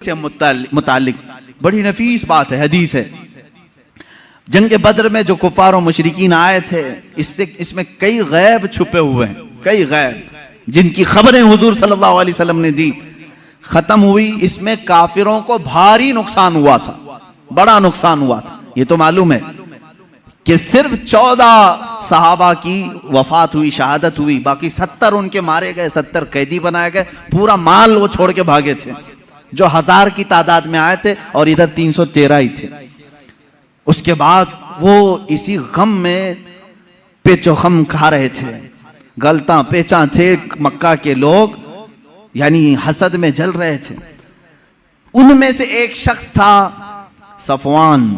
سے متعلق بڑی نفیس بات ہے، حدیث ہے۔ جنگ بدر میں جو کفار و مشرکین آئے تھے، اس میں کئی غیب چھپے ہوئے ہیں، کئی غیب جن کی خبریں حضور صلی اللہ علیہ وسلم نے دی، ختم ہوئی۔ اس میں کافروں کو بھاری نقصان ہوا تھا، بڑا نقصان ہوا تھا۔ یہ تو معلوم ہے کہ صرف 14 صحابہ کی وفات ہوئی، شہادت ہوئی، باقی 70 ان کے مارے گئے، 70 قیدی بنائے گئے، پورا مال وہ چھوڑ کے بھاگے تھے، جو 1000 کی تعداد میں آئے تھے اور ادھر 313 ہی تھے۔ اس کے بعد وہ اسی غم میں پیچ و خم کھا رہے تھے، گلتاں پیچاں تھے مکہ کے لوگ، یعنی حسد میں جل رہے تھے۔ ان میں سے ایک شخص تھا صفوان،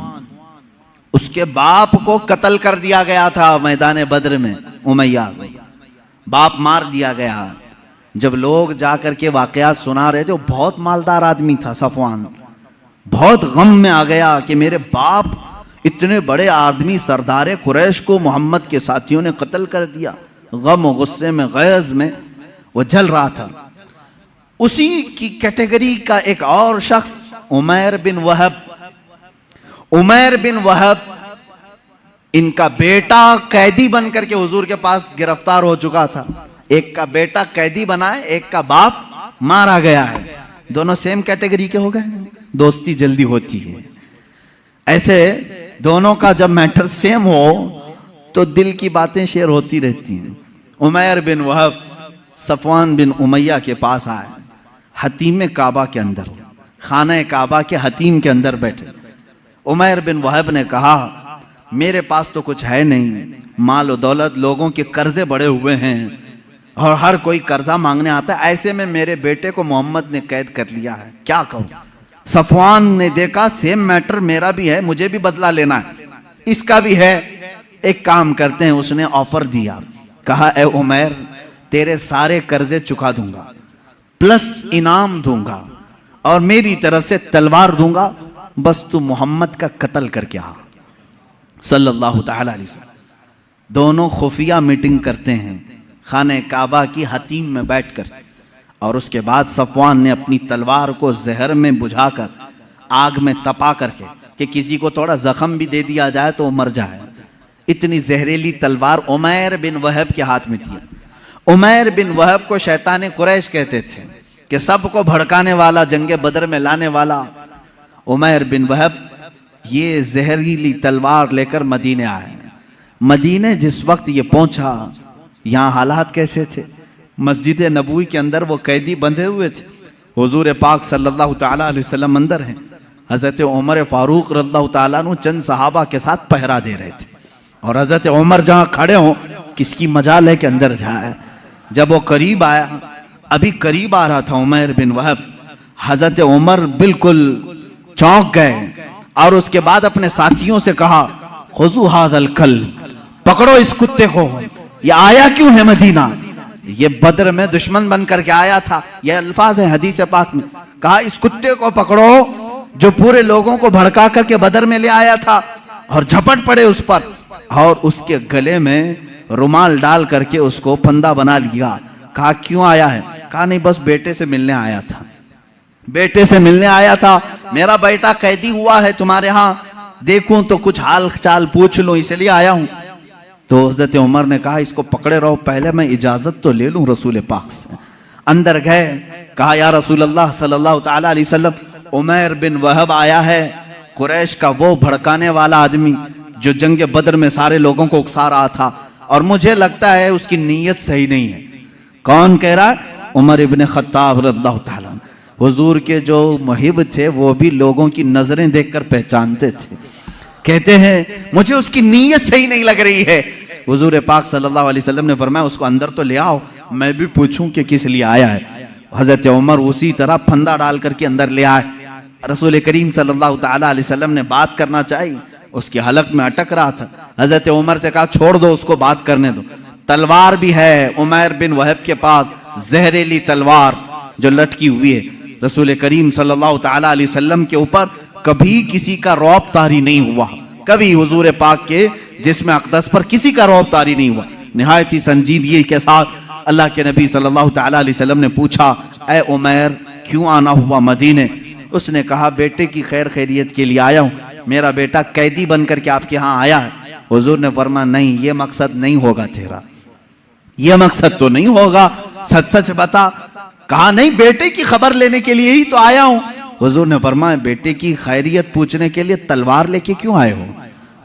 اس کے باپ کو قتل کر دیا گیا تھا میدان بدر میں، امیہ باپ مار دیا گیا۔ جب لوگ جا کر کے واقعات سنا رہے تھے، وہ بہت مالدار آدمی تھا صفوان، بہت غم میں آ گیا کہ میرے باپ اتنے بڑے آدمی سردار قریش کو محمد کے ساتھیوں نے قتل کر دیا۔ غم و غصے میں، غیظ میں وہ جل رہا تھا۔ اسی کی کیٹیگری کا ایک اور شخص عمیر بن وہب، عمیر بن وہب، ان کا بیٹا قیدی بن کر کے حضور کے پاس گرفتار ہو چکا تھا۔ ایک کا بیٹا قیدی بنا ہے، ایک کا باپ مارا گیا ہے، دونوں سیم کیٹیگری کے ہو گئے، دوستی جلدی ہوتی ہے۔ ایسے دونوں کا جب میٹر سیم ہو تو دل کی باتیں شیئر ہوتی رہتی ہیں۔ عمیر بن وہب صفوان بن امیہ کے پاس آئے، حتیم کعبہ کے اندر، خانہ کعبہ کے حتیم کے اندر بیٹھے۔ عمیر بن وہب نے کہا میرے پاس تو کچھ ہے نہیں، مال و دولت، لوگوں کے قرضے بڑے ہوئے ہیں اور ہر کوئی قرضہ مانگنے آتا ہے، ایسے میں میرے بیٹے کو محمد نے قید کر لیا ہے، کیا کہوں؟ صفوان نے دیکھا سیم میٹر میرا بھی ہے، مجھے بھی بدلہ لینا ہے، اس کا بھی ہے، ایک کام کرتے ہیں۔ اس نے آفر دیا، کہا اے عمیر تیرے سارے قرضے چکا دوں گا، پلس انعام دوں گا اور میری طرف سے تلوار دوں گا، بس تو محمد کا قتل کر کے آ، صلی اللہ تعالی علیہ وسلم۔ دونوں خفیہ میٹنگ کرتے ہیں خانہ کعبہ کی حتیم میں بیٹھ کر، اور اس کے بعد صفوان نے اپنی تلوار کو زہر میں بجھا کر، آگ میں تپا کر کے، کہ کسی کو تھوڑا زخم بھی دے دیا جائے تو وہ مر جائے، اتنی زہریلی تلوار عمیر بن وہب کے ہاتھ میں تھی۔ عمیر بن وہب کو شیطان قریش کہتے تھے کہ سب کو بھڑکانے والا، جنگ بدر میں لانے والا۔ عمیر بن وہب یہ زہریلی تلوار لے کر مدینے آئے۔ مدینے جس وقت یہ پہنچا، یہاں حالات کیسے تھے؟ مسجد نبوی کے اندر وہ قیدی بندھے ہوئے تھے، حضور پاک صلی اللہ تعالیٰ علیہ وسلم اندر ہیں، حضرت عمر فاروق رضی اللہ تعالیٰ عنہ چند صحابہ کے ساتھ پہرا دے رہے تھے، اور حضرت عمر جہاں کھڑے ہوں کس کی مجال ہے کہ اندر جائے۔ جب وہ قریب آیا، ابھی قریب آ رہا تھا عمیر بن وہب، حضرت عمر بالکل چونک گئے، اور اس کے بعد اپنے ساتھیوں سے کہا خذوا ھذا الکلب، پکڑو اس کتے کو، یہ آیا کیوں ہے مدینہ؟ یہ بدر میں دشمن بن کر کے آیا تھا، یہ الفاظ ہیں حدیث پاک میں۔ کہا اس کتے کو پکڑو جو پورے لوگوں کو بھڑکا کر کے بدر میں لے آیا تھا، اور جھپٹ پڑے اس پر، اور اس کے گلے میں رومال ڈال کر کے اس کو پھندا بنا لیا۔ کہا کیوں آیا ہے؟ کہا نہیں بس بیٹے سے ملنے آیا تھا، بیٹے سے ملنے آیا تھا، میرا بیٹا قیدی ہوا ہے تمہارے ہاں، دیکھوں تو کچھ حال چال پوچھ لوں، اس لیے آیا ہوں۔ تو حضرت عمر نے کہا اس کو پکڑے رہو، پہلے میں اجازت تو لے لوں رسول پاک سے۔ اندر گئے، کہا یا رسول اللہ صلی اللہ تعالیٰ علیہ وسلم، عمیر بن وہب آیا ہے، قریش کا وہ بھڑکانے والا آدمی جو جنگ بدر میں سارے لوگوں کو اکسا رہا تھا، اور مجھے لگتا ہے اس کی نیت صحیح نہیں ہے۔ کون کہہ رہا ہے؟ عمر ابن خطاب رضی اللہ تعالیٰ عنہ۔ حضور کے جو محب تھے وہ بھی لوگوں کی نظریں دیکھ کر پہچانتے تھے، کہتے ہیں مجھے اس کی نیت صحیح نہیں لگ رہی ہے۔ حضور پاک صلی اللہ علیہ وسلم نے فرمایا اس کو اندر تو لے آؤ، میں بھی پوچھوں کہ کس لیے آیا ہے۔ حضرت عمر اسی طرح پھندا ڈال کر کے اندر لے آئے۔ رسول کریم صلی اللہ تعالیٰ علیہ وسلم نے بات کرنا چاہی، اس کی حلق میں اٹک رہا تھا۔ حضرت عمر سے کہا چھوڑ دو اس کو، بات کرنے دو۔ تلوار بھی ہے عمیر بن وہب کے پاس، زہریلی تلوار جو لٹکی ہوئی ہے۔ رسول کریم صلی اللہ تعالیٰ علیہ وسلم کے اوپر کبھی کسی کا رعب طاری نہیں ہوا، کبھی حضور پاک کے جسم اقدس پر کسی کا رعب طاری نہیں ہوا۔ نہایت ہی سنجیدگی کے ساتھ اللہ کے نبی صلی اللہ تعالیٰ علیہ وسلم نے پوچھا اے عمیر کیوں آنا ہوا مدینے؟ اس نے کہا بیٹے کی خیر خیریت کے لیے آیا ہوں، میرا بیٹا قیدی بن کر کے آپ کے ہاں آیا ہے۔ حضور نے فرمایا نہیں، یہ مقصد نہیں ہوگا تیرا، یہ مقصد تو نہیں ہوگا، سچ سچ بتا۔ کہا نہیں، بیٹے کی خبر لینے کے لیے ہی تو آیا ہوں۔ حضور نے فرمایا بیٹے کی خیریت پوچھنے کے لیے تلوار لے کے کیوں آئے ہو؟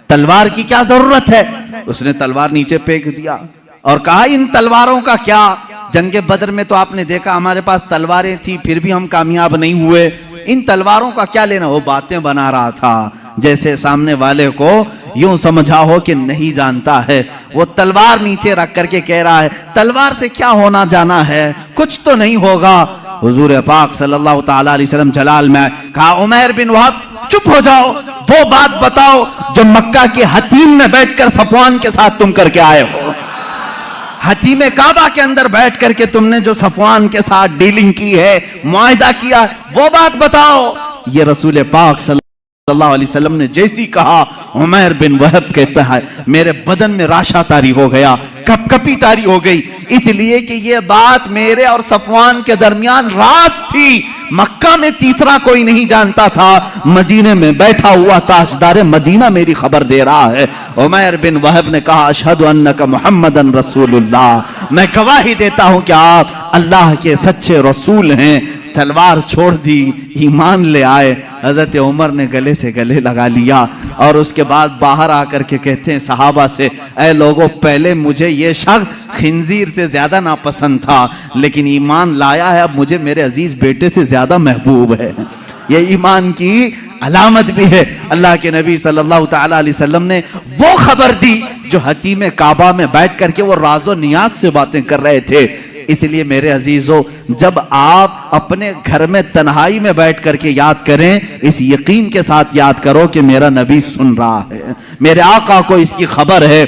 تلوار کی کیا ضرورت ہے؟ اس نے تلوار نیچے پھینک دیا اور کہا ان تلواروں کا کیا؟ جنگ بدر میں تو آپ نے دیکھا ہمارے پاس تلواریں تھی پھر بھی ہم کامیاب نہیں ہوئے، ان تلواروں کا کیا لینا؟ وہ باتیں بنا رہا تھا جیسے سامنے والے کو یوں سمجھا ہو کہ نہیں جانتا ہے۔ وہ تلوار نیچے رکھ کر کے کہہ رہا ہے تلوار سے کیا ہونا جانا ہے، کچھ تو نہیں ہوگا۔ حضور پاک صلی اللہ تعالی علیہ وسلم جلال میں کہا عمیر بن وہب چپ ہو جاؤ، وہ بات بتاؤ جو مکہ کے حتیم میں بیٹھ کر صفوان کے ساتھ تم کر کے آئے ہو، حتیم کعبہ کے اندر بیٹھ کر کے تم نے جو صفوان کے ساتھ ڈیلنگ کی ہے، معاہدہ کیا، وہ بات بتاؤ۔ یہ رسول پاک صلی اللہ علیہ وسلم نے جیسی کہا عمیر بن وہب کہتا ہے میرے بدن میں راشا طاری ہو گیا، کپ کپی طاری ہو گئی، اس لیے کہ یہ بات میرے اور صفوان کے درمیان راز تھی، مکہ میں تیسرا کوئی نہیں جانتا تھا، مدینے میں بیٹھا ہوا تاجدار مدینہ میری خبر دے رہا ہے۔ عمیر بن وہب نے کہا اشہد انک محمدن رسول اللہ، میں گواہی دیتا ہوں کہ آپ اللہ کے سچے رسول ہیں۔ تلوار چھوڑ دی، ایمان لے آئے۔ حضرت عمر نے گلے سے گلے لگا لیا اور اس کے بعد باہر آ کر کے کہتے ہیں صحابہ سے اے لوگوں، پہلے مجھے یہ شخص خنزیر سے زیادہ ناپسند تھا، لیکن ایمان لایا ہے، اب مجھے میرے عزیز بیٹے سے زیادہ محبوب ہے۔ یہ ایمان کی علامت بھی ہے۔ اللہ کے نبی صلی اللہ تعالی علیہ وسلم نے وہ خبر دی جو حتیم کعبہ میں بیٹھ کر کے وہ راز و نیاز سے باتیں کر رہے تھے۔ اس لیے میرے عزیزو، جب آپ اپنے گھر میں تنہائی میں بیٹھ کر کے یاد کریں، اس یقین کے ساتھ یاد کرو کہ میرا نبی سن رہا ہے، میرے آقا کو اس کی خبر ہے۔